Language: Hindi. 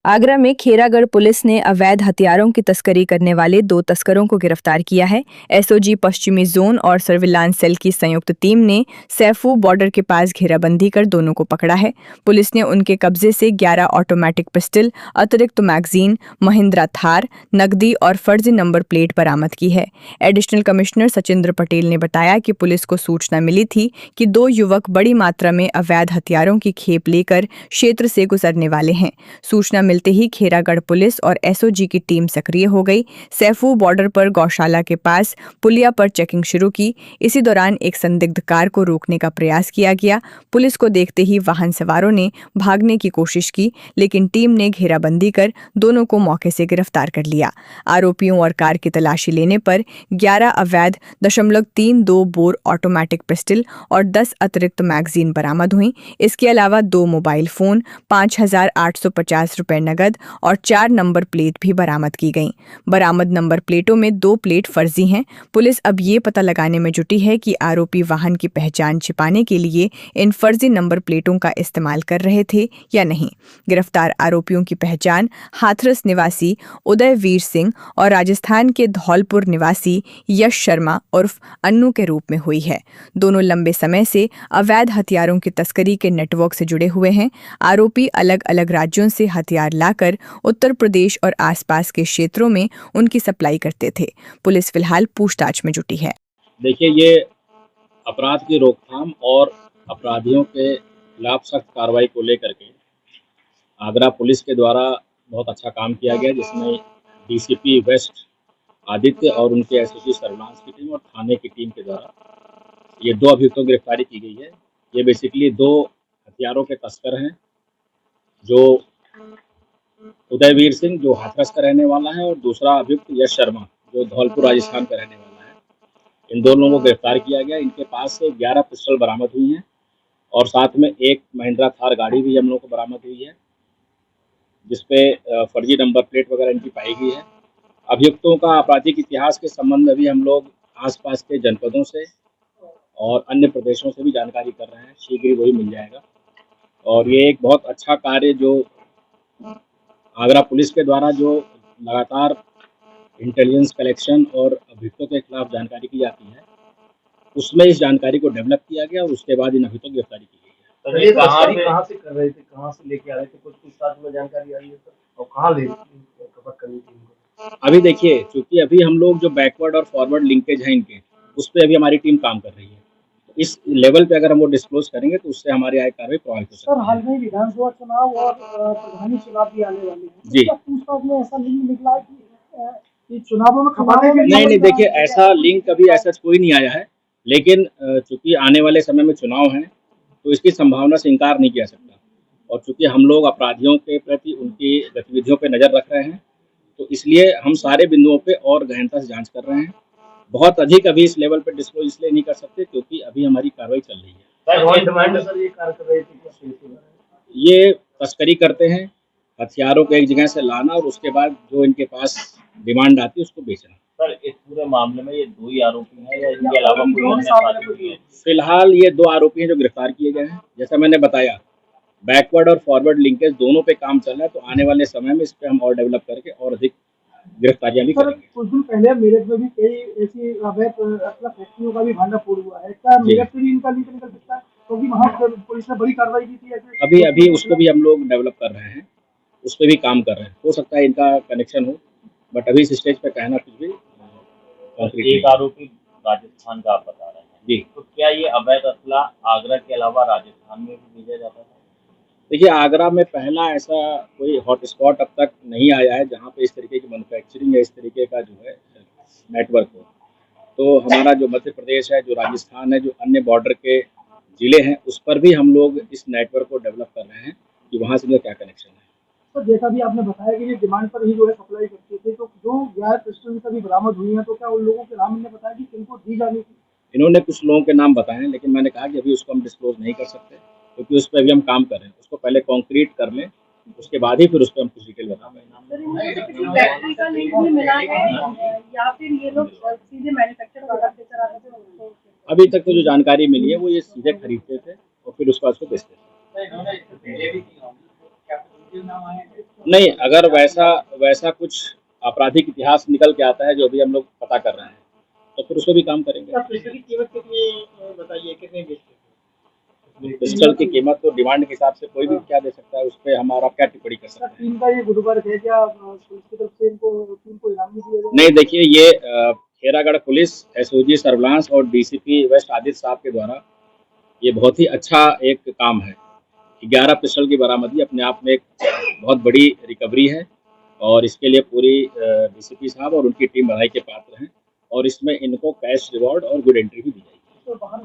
आगरा में खेरागढ़ पुलिस ने अवैध हथियारों की तस्करी करने वाले 2 तस्करों को गिरफ्तार किया है। एसओजी पश्चिमी जोन और सर्विलांस सेल की संयुक्त टीम ने सैफू बॉर्डर के पास घेराबंदी कर दोनों को पकड़ा है। पुलिस ने उनके कब्जे से 11 ऑटोमेटिक पिस्टल, अतिरिक्त मैगजीन, महिंद्रा थार, नकदी और फर्जी नंबर प्लेट बरामद की है। एडिशनल कमिश्नर सचिंद्र पटेल ने बताया कि पुलिस को सूचना मिली थी कि 2 युवक बड़ी मात्रा में अवैध हथियारों की खेप लेकर क्षेत्र से गुजरने वाले हैं। सूचना मिलते ही खेरागढ़ पुलिस और एसओजी की टीम सक्रिय हो गई। सैफू बॉर्डर पर गौशाला के पास पुलिया पर चेकिंग शुरू की। इसी दौरान एक संदिग्ध कार को रोकने का प्रयास किया गया। पुलिस को देखते ही वाहन सवारों ने भागने की कोशिश की, लेकिन टीम ने घेराबंदी कर दोनों को मौके से गिरफ्तार कर लिया। आरोपियों और कार की तलाशी लेने पर 11 अवैध 0.32 बोर ऑटोमेटिक पिस्टल और 10 अतिरिक्त मैगजीन बरामद हुई। इसके अलावा 2 मोबाइल फोन, 5,850 रुपए नगद और 4 नंबर प्लेट भी बरामद की गईं। बरामद नंबर प्लेटों में 2 प्लेट फर्जी हैं। पुलिस अब ये पता लगाने में जुटी है कि आरोपी वाहन की पहचान छिपाने के लिए इन फर्जी नंबर प्लेटों का इस्तेमाल कर रहे थे या नहीं। गिरफ्तार आरोपियों की पहचान हाथरस निवासी उदय वीर सिंह और राजस्थान के धौलपुर निवासी यश शर्मा उर्फ अन्नू के रूप में हुई है। दोनों लंबे समय से अवैध हथियारों की तस्करी के नेटवर्क से जुड़े हुए हैं। आरोपी अलग अलग राज्यों से हथियार लाकर उत्तर प्रदेश और आसपास के क्षेत्रों में उनकी सप्लाई करते थे। पुलिस फिलहाल पूछताछ में जुटी है। देखिए, ये अपराध की रोकथाम और अपराधियों के खिलाफ सख्त कार्रवाई को लेकर के आगरा पुलिस के द्वारा बहुत अच्छा काम किया गया, जिसमें डीसीपी वेस्ट आदित्य और उनके एसओजी सर्विलांस की टीम और थाने की टीम के द्वारा ये 2 अभियुक्तों की गिरफ्तारी की गई है। ये बेसिकली 2 हथियारों के तस्कर हैं, जो उदयवीर सिंह जो हाथरस का रहने वाला है और दूसरा अभियुक्त यश शर्मा जो धौलपुर राजस्थान का रहने वाला है। इन दोनों को गिरफ्तार किया गया। इनके पास से 11 पिस्टल बरामद हुई हैं और साथ में एक महिंद्रा थार गाड़ी भी हम लोगों को बरामद हुई है, जिसपे फर्जी नंबर प्लेट वगैरह इनकी पाई गई है। अभियुक्तों का आपराधिक इतिहास के संबंध में भी हम लोग आसपास के जनपदों से और अन्य प्रदेशों से भी जानकारी कर रहे हैं। शीघ्र ही वही मिल जाएगा और ये एक बहुत अच्छा कार्य जो आगरा पुलिस के द्वारा जो लगातार इंटेलिजेंस कलेक्शन और अभियुक्तों के खिलाफ जानकारी की जाती है, उसमें इस जानकारी को डेवलप किया गया और उसके बाद इन अभियुक्तों की गिरफ्तारी की गई है। सर, ये कहाँ से कर रहे थे, कहाँ से लेके आ रहे थे, कुछ पूछताछ में जानकारी आई है सर? और कहाँ ले खबर करनी थी इनको? अभी देखिए, चूंकि अभी हम लोग जो बैकवर्ड और फॉरवर्ड लिंकेज है इनके, उस पर अभी हमारी टीम काम कर रही है। इस लेवल पे अगर हम वो डिस्क्लोज करेंगे तो उससे हमारी आय कार्रवाई प्रभावित हो सकती है। सर, हाल में विधानसभा चुनाव और प्रधानी चुनाव भी आने वाले हैं। जी, पूछताछ में ऐसा नहीं निकला है कि चुनावों में खपाने के नहीं देखिए, ऐसा लिंक कभी ऐसा कोई नहीं आया है, लेकिन चूंकि आने वाले समय में चुनाव हैं तो इसकी संभावना से इनकार नहीं किया सकता। और चूंकि हम लोग अपराधियों के प्रति उनकी गतिविधियों पर नज़र रख रहे हैं, तो इसलिए हम सारे बिंदुओं पे और गहनता से जांच कर रहे हैं। बहुत अधिक अभी इस लेवल पे डिस्क्लोज इसलिए नहीं कर सकते क्योंकि अभी हमारी कार्रवाई चल रही है। सर, ये कार्य कर रहे थे, ये तस्करी करते हैं, हथियारों को एक जगह से लाना और उसके बाद जो इनके पास डिमांड आती है उसको बेचना। सर, इस पूरे मामले में ये 2 ही आरोपी हैं या इनके अलावा कोई अन्य साथी भी है? फिलहाल ये 2 आरोपी हैं जो गिरफ्तार किए गए हैं। जैसा मैंने बताया, बैकवर्ड और फॉरवर्ड लिंकेज दोनों पे काम चल रहा है, तो आने वाले समय में इस पे हम और डेवलप करके और अधिक गिरफ्तारियां भी करेंगे। कुछ दिन पहले मेरठ में भी कई ऐसी अवैध फैक्ट्रियों का भी भांडाफोड़ हुआ है। क्या मेरठ से भी इनका लिंक निकल सकता है? क्योंकि वहाँ पुलिस ने बड़ी कार्रवाई की थी। अभी उसको भी हम लोग डेवलप कर रहे हैं, उस पर भी काम कर रहे हैं। हो सकता है इनका कनेक्शन हो, बट अभी इस स्टेज पे कहना कुछ भी एक आरोपी राजस्थान का आप बता रहे हैं जी। तो क्या ये अवैध असला आगरा के अलावा राजस्थान में भी भेजा जाता है? देखिए, आगरा में पहला ऐसा कोई हॉटस्पॉट अब तक नहीं आया है जहाँ पे इस तरीके की मैन्युफैक्चरिंग या इस तरीके का जो है नेटवर्क हो। तो हमारा जो मध्य प्रदेश है, जो राजस्थान है, जो अन्य बॉर्डर के ज़िले हैं, उस पर भी हम लोग इस नेटवर्क को डेवलप कर रहे हैं कि वहाँ से क्या कनेक्शन है। तो जैसा भी आपने बताया कि ये डिमांड पर ही जो है सप्लाई करते थे, तो जो 11 पिस्टल कभी बरामद हुई है, तो क्या उन लोगों के नाम इन्होंने बताया कि किनको दी जानी थी? इन्होंने कुछ लोगों के नाम बताए हैं, लेकिन मैंने कहा कि अभी उसको हम डिस्क्लोज नहीं कर सकते क्योंकि उस पर अभी हम काम कर रहे हैं। उसको पहले कॉन्क्रीट कर लें, उसके बाद ही फिर उस पर हम कुछ डिटेल बता पाएंगे। सर, इनमें से किसी फैक्ट्री का लिंक भी मिला है या फिर ये लोग सीधे मैन्युफैक्चर वगैरह से चलाते थे? अभी तक तो जो जानकारी मिली है वो ये सीधे खरीदते थे और फिर उसके बाद उसको बेचते थे। ये नाम आए हैं। नहीं, अगर वैसा वैसा कुछ आपराधिक इतिहास निकल के आता है जो अभी हम लोग पता कर रहे हैं, तो फिर उस पर भी काम करेंगे। पिस्टल की कीमत कितनी बताइए, कितने बेचते हैं? पिस्टल की कीमत तो डिमांड के हिसाब से कोई भी क्या दे सकता है, उस पर हमारा क्या टिप्पणी कर सकते हैं। टीम का ये गुरुवर्ग है क्या, पुलिस की तरफ से इनको टीम को इनाम भी दिया जाएगा? नहीं, देखिए ये खेरागढ़ पुलिस, एसओजी सर्विलांस और डीसीपी वेस्ट आदित्य साहब के द्वारा ये बहुत ही अच्छा एक काम है। 11 पिस्टल की बरामदगी अपने आप में एक बहुत बड़ी रिकवरी है और इसके लिए पूरी डीसीपी साहब और उनकी टीम बधाई के पात्र हैं और इसमें इनको कैश रिवॉर्ड और गुड एंट्री भी दी जाएगी। तो बाहर